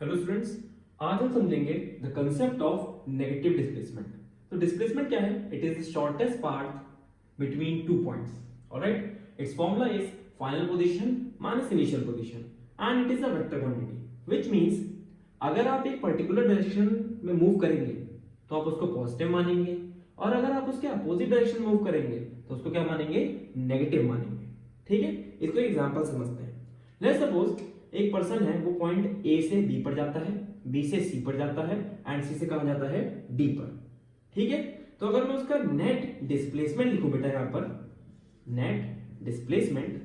Hello students, आज हम समझेंगे the concept of negative displacement. तो डिस्प्लेसमेंट क्या है? It is the shortest path between two points. Alright, it's formula is final position minus initial position and it is a vector quantity, which means अगर आप एक particular direction में move करेंगे तो आप उसको पॉजिटिव मानेंगे, और अगर आप उसके अपोजिट डायरेक्शन मूव करेंगे तो उसको क्या मानेंगे? नेगेटिव मानेंगे। ठीक है, इसको एग्जांपल समझते हैं। लेट्स सपोज एक पर्सन है, वो पॉइंट ए से बी पर जाता है, बी से सी पर जाता है एंड सी से कहां जाता है? डी पर। ठीक है, तो अगर मैं उसका नेट डिस्प्लेसमेंट लिखूं बेटा, यहां पर नेट डिस्प्लेसमेंट,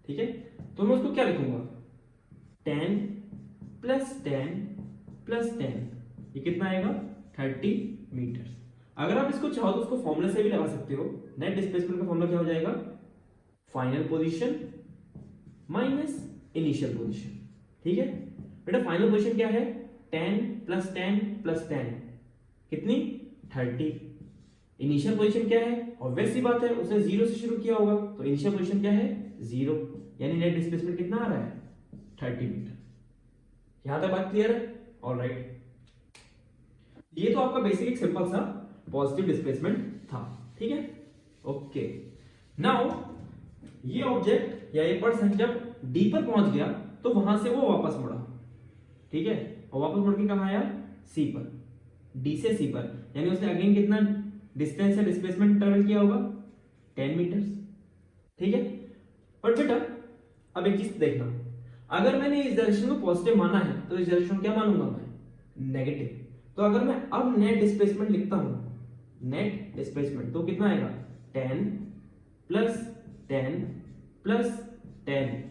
ठीक है, तो मैं उसको क्या लिखूंगा? 10 प्लस 10 प्लस 10, ये कितना आएगा? 30 मीटर्स। अगर आप इसको चाहो तो उसको फॉर्मूला से भी लगा सकते हो। नेट डिस्प्लेसमेंट का फॉर्मूला क्या हो जाएगा? Final position minus initial position. ठीक है बेटा, फाइनल पोजीशन क्या है? 10 प्लस 10 प्लस 10, कितनी? 30। इनिशियल पोजीशन क्या है? ऑब्वियस सी बात है, उसने जीरो से शुरू किया होगा, तो इनिशियल पोजीशन क्या है? जीरो। यानी नेट डिस्प्लेसमेंट कितना आ रहा है? 30 मीटर। यहां तक बात क्लियर है? ऑलराइट, ये तो आपका बेसिक एक सिंपल सा पॉजिटिव डिस्प्लेसमेंट था। ठीक है, ओके। नाउ ये ऑब्जेक्ट या ये पर्सन जब डी पर पहुंच गया तो वहां से वो वापस मुड़ा। ठीक है, और वापस मुड़ के कहां आया? सी पर। डी से सी पर, यानी उसने अगेन कितना डिस्टेंस या डिस्प्लेसमेंट ट्रेवल किया होगा? 10 मीटर्स। ठीक है, बट बेटा अब एक चीज देखना, अगर मैंने इस डायरेक्शन को पॉजिटिव माना है तो इस डायरेक्शन को क्या मानूंगा मैं? नेगेटिव। तो अगर मैं अब नेट डिस्प्लेसमेंट लिखता हूं, नेट डिस्प्लेसमेंट, तो कितना आएगा? 10 प्लस 10 प्लस 10,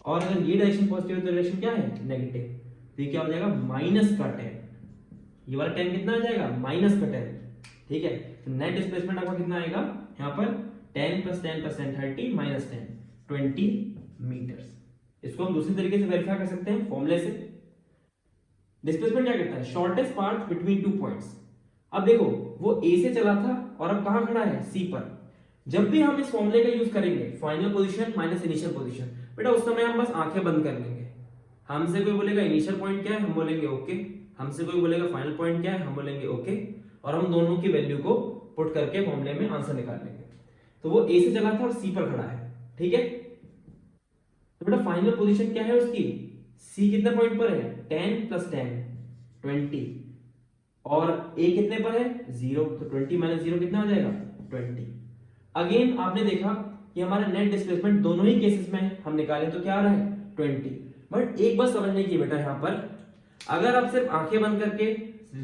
और अगर ये डायरेक्शन पॉजिटिव है तो डायरेक्शन क्या है? नेगेटिव। तो ये क्या हो जाएगा? माइनस का 10। ये वाला 10 कितना आ जाएगा? माइनस का 10। ठीक है, तो नेट डिस्प्लेसमेंट आपका कितना आएगा यहां पर? 10 प्लस 10 प्लस 10 30 माइनस 10 20 मीटर्स। इसको हम दूसरी तरीके से वेरीफाई कर सकते हैं फॉर्मूले से। डिस्प्लेसमेंट क्या कहता है? Shortest path between two points. अब देखो, वो ए से चला था और अब कहां खड़ा है? सी पर। जब भी हम इस फॉर्मूले का यूज करेंगे, final position minus initial position, बेटा उस समय हम बस आंखें बंद कर लेंगे। हमसे कोई बोलेगा इनिशियल पॉइंट क्या है, हम बोलेंगे ओके। हमसे कोई बोलेगा फाइनल पॉइंट क्या है, हम बोलेंगे ओके, और हम दोनों की वैल्यू को पुट करके फॉर्मूले में आंसर निकाल लेंगे। तो वो ए से चला था और सी पर खड़ा है। ठीक है, तो बेटा फाइनल पोजीशन क्या है उसकी? सी कितने पॉइंट पर है? 10 प्लस 10 20, और ए कितने पर है? 0। तो 20 माइनस 0 कितना आ जाएगा? 20। अगेन आपने देखा कि हमारा नेट डिस्प्लेसमेंट दोनों ही केसेस में हम निकालें तो क्या आ रहा है? 20। बट एक बात समझने की बेटा, यहां पर अगर आप सिर्फ आंखें बंद करके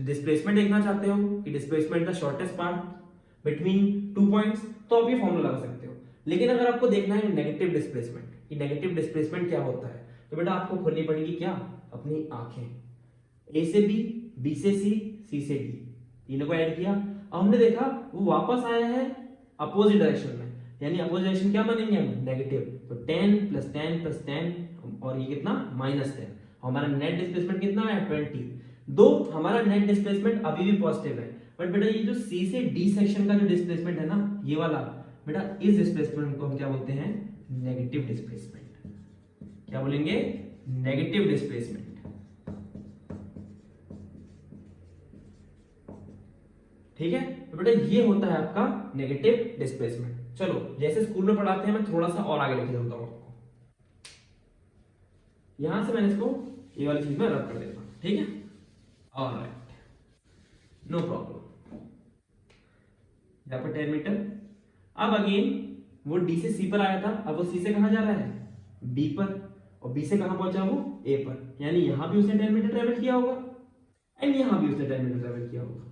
डिस्प्लेसमेंट देखना चाहते हो कि displacement the shortest path between two points, तो आप ये फॉर्मूला लगा सकते हो। लेकिन अगर आपको देखना है नेगेटिव डिस्प्लेसमेंट, कि नेगेटिव डिस्प्लेसमेंट क्या होता है, तो बेटा आपको खोलनी पड़ेगी क्या? अपनी आंखें। ए से बी, बी से सी, सी से डी, तीनों को ऐड किया। अब हमने देखा वो वापस आया है अपोजिट डायरेक्शन में, यानी अपोजिट डायरेक्शन क्या मानेंगे हम? नेगेटिव। तो 10 प्लस 10 प्लस 10, और ये कितना? माइनस 10। हमारा नेट डिस्प्लेसमेंट कितना है? 20। दो हमारा नेट डिस्प्लेसमेंट अभी भी पॉजिटिव है, बट बेटा ये जो सी से डी सेक्शन का जो डिस्प्लेसमेंट है ना, ये वाला, बेटा इस डिस्प्लेसमेंट को हम क्या बोलते हैं? Negative displacement. क्या बोलेंगे? Negative displacement. ठीक है, तो बेटा ये होता है आपका नेगेटिव डिस्प्लेसमेंट। चलो जैसे स्कूल में पढ़ाते हैं, मैं थोड़ा सा और आगे लेके चलता हूं आपको। यहां से मैंने इसको ये वाली चीज में रब कर देता हूं। ठीक है, ऑलराइट, नो प्रॉब्लम। यहां पर 10 मीटर। अब अगेन वो डी से सी पर आया था, अब वो सी से कहां जा रहा है? बी पर, और बी से कहां पहुंचा? वो ए पर। यानी यहां भी उसने 10 मीटर ट्रेवल किया होगा एंड यहां भी उसने 10 मीटर ट्रेवल किया होगा।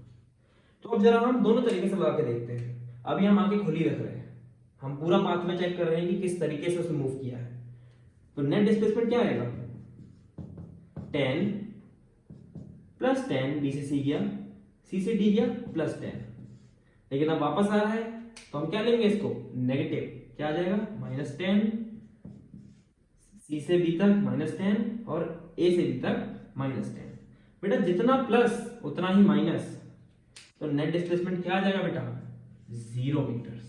तो अब जरा हम दोनों तरीके से लगा के देखते हैं। अभी हम आंखें खुली रख रहे हैं, हम पूरा पाथ में चेक कर रहे हैं कि किस तरीके से उसने मूव किया है। तो नेट डिस्प्लेसमेंट क्या आएगा? 10 प्लस 10, बी से सी गया, सी से डी गया, प्लस 10। लेकिन अब वापस आ रहा है तो हम क्या लेंगे इसको? नेगेटिव। क्या आ जाएगा? माइनस 10, सी से बी तक माइनस 10, और ए से बी तक माइनस 10। बेटा जितना प्लस उतना ही माइनस, तो नेट डिस्प्लेसमेंट क्या आ जाएगा बेटा? 0 मीटर्स।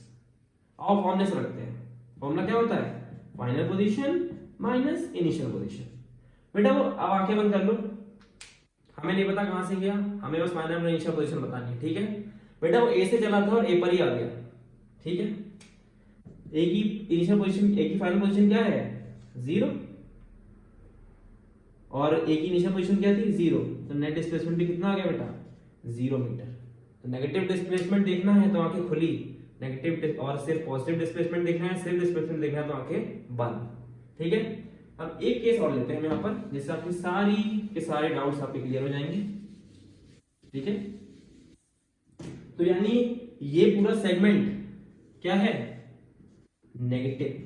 और फॉर्मूले से रखते हैं। फॉर्मूला क्या होता है? Final position minus initial position. बेटा वो अब आंखें बंद कर लो, हमें नहीं पता कहां से गया, हमें बस फाइनल और इनिशियल पोजीशन बतानी है, ठीक है। बेटा वो ए से चला था और ए पर ही आ गया, ठीक है। ए की इनिशियल पोजीशन, ए की फाइनल पोजीशन क्या है 0, और ए की इनिशियल पोजीशन क्या थी 0, तो नेट डिस्प्लेसमेंट भी कितना आ गया बेटा 0 मीटर। तो नेगेटिव डिस्प्लेसमेंट देखना है तो आंखें खुली, नेगेटिव और सिर्फ पॉजिटिव डिस्प्लेसमेंट देखना है, सिर्फ डिस्प्लेसमेंट देखना है तो आंखें बंद, ठीक है। अब एक केस और लेते हैं हम यहाँ पर, जिससे आपके सारी के सारे डाउट्स आपके क्लियर हो जाएंगे, ठीक है। तो यानी ये पूरा सेगमेंट क्या है, नेगेटिव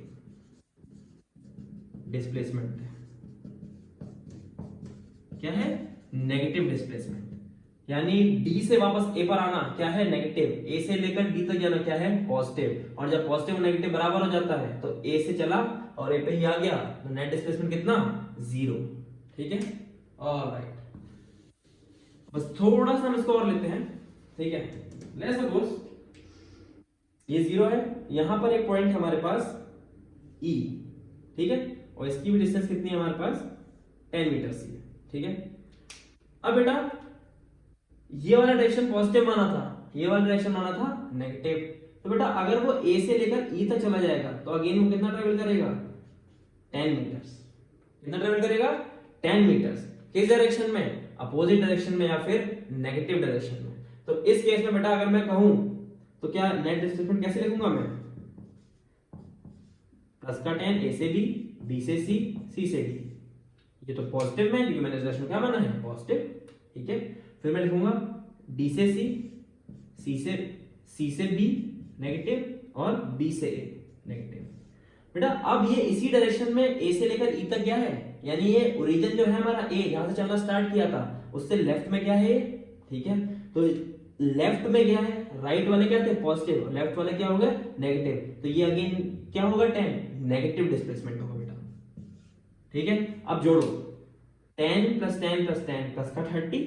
डिस्प्लेसमेंट, क्या है नेगेटिव डिस्प्लेसमेंट, यानी डी से वापस ए पर आना क्या है नेगेटिव, ए से लेकर डी तक जाना क्या है पॉजिटिव, और जब पॉजिटिव और नेगेटिव बराबर हो जाता है तो ए से चला और ए पे ही आ गया, तो नेट डिस्प्लेसमेंट कितना 0, ठीक है। ऑलराइट, बस थोड़ा सा हम इसको और लेते हैं, ठीक है। लेट्स सपोज ये 0 है, यहां पर एक पॉइंट है हमारे पास E, ठीक है, और इसकी भी डिस्टेंस कितनी है हमारे पास 10 मीटर सी है, ठीक है। अब बेटा ये वाला डायरेक्शन पॉजिटिव माना था, ये वाला डायरेक्शन माना था नेगेटिव, तो बेटा अगर वो ए से लेकर ई तक चला जाएगा तो अगेन वो कितना ट्रेवल करेगा 10 मीटर्स, कितना ट्रेवल करेगा 10 मीटर्स, किस डायरेक्शन में, अपोजिट डायरेक्शन में या फिर नेगेटिव डायरेक्शन में। तो इस केस में बेटा अगर मैं कहूं तो क्या नेट डिस्प्लेसमेंट कैसे लिखूंगा मैं, प्लस का 10 ए से बी, बी से सी, सी से डी, ये तो पॉजिटिव में क्योंकि मैंने इस डायरेक्शन क्या माना है पॉजिटिव, ठीक है। फिर मैं लिखूंगा डी से सी, सी से बी नेगेटिव और बी से ए नेगेटिव। बेटा अब ये इसी डायरेक्शन में ए से लेकर ई तक गया है, यानी ये ओरिजिन जो है हमारा ए यहां से चलना स्टार्ट किया था, उससे लेफ्ट में क्या है, ठीक है। तो लेफ्ट में गया है, राइट वाले क्या थे पॉजिटिव, लेफ्ट वाले क्या हो गए नेगेटिव, तो ये अगेन क्या होगा 10 नेगेटिव डिस्प्लेसमेंट होगा बेटा, ठीक है। अब जोड़ो 10 प्लस 10 प्लस 10 प्लस का 30,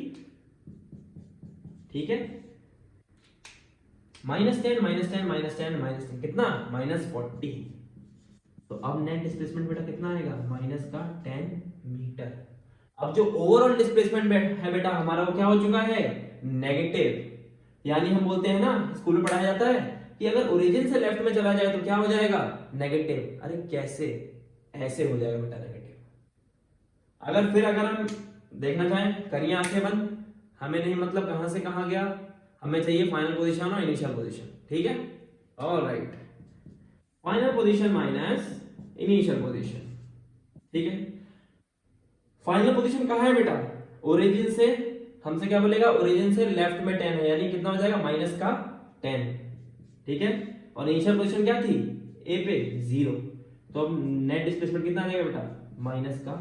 ठीक है, -10 -10 -10 -10 कितना -40, तो अब नेट डिस्प्लेसमेंट बेटा कितना आएगा माइनस का 10 मीटर। अब जो ओवरऑल डिस्प्लेसमेंट है बेटा हमारा वो क्या हो चुका है नेगेटिव, यानी हम बोलते हैं ना स्कूल में पढ़ाया जाता है कि अगर ओरिजिन से लेफ्ट में चला जाए तो क्या हो जाएगा नेगेटिव। अरे कैसे, ऐसे हो जाएगा बेटा नेगेटिव। अगर हम देखना चाहें करिए आंखें बंद, हमें नहीं मतलब कहां से कहां गया, हमें चाहिए फाइनल पोजीशन और इनिशियल पोजीशन, ठीक है। Alright, final position minus initial position, ठीक है। फाइनल पोजीशन कहां है बेटा, ओरिजिन से, हमसे क्या बोलेगा ओरिजिन से लेफ्ट में 10 है, यानी कितना हो जाएगा माइनस का 10, ठीक है। और इनिशियल पोजीशन क्या थी ए पे 0, तो अब नेट डिस्प्लेसमेंट कितना आ जाएगा बेटा माइनस का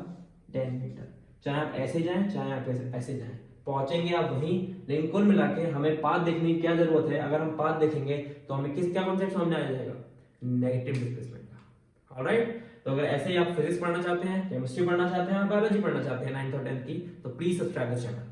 10 मीटर। चाहे आप ऐसे जाएं चाहे आप ऐसे जाएं, पहुंचेंगे आप वहीं, लेकिन कुल मिला के हमें पाथ देखने की क्या जरूरत है। अगर हम पाथ देखेंगे तो हमें क्या कॉन्सेप्ट सामने आ जाएगा नेगेटिव डिस्प्लेसमेंट का। ऑलराइट, तो अगर ऐसे ही आप फिजिक्स पढ़ना चाहते हैं, केमिस्ट्री पढ़ना चाहते हैं, बायोलॉजी पढ़ना चाहते हैं 9th और 10th की, तो प्लीज सब्सक्राइब दिस चैनल।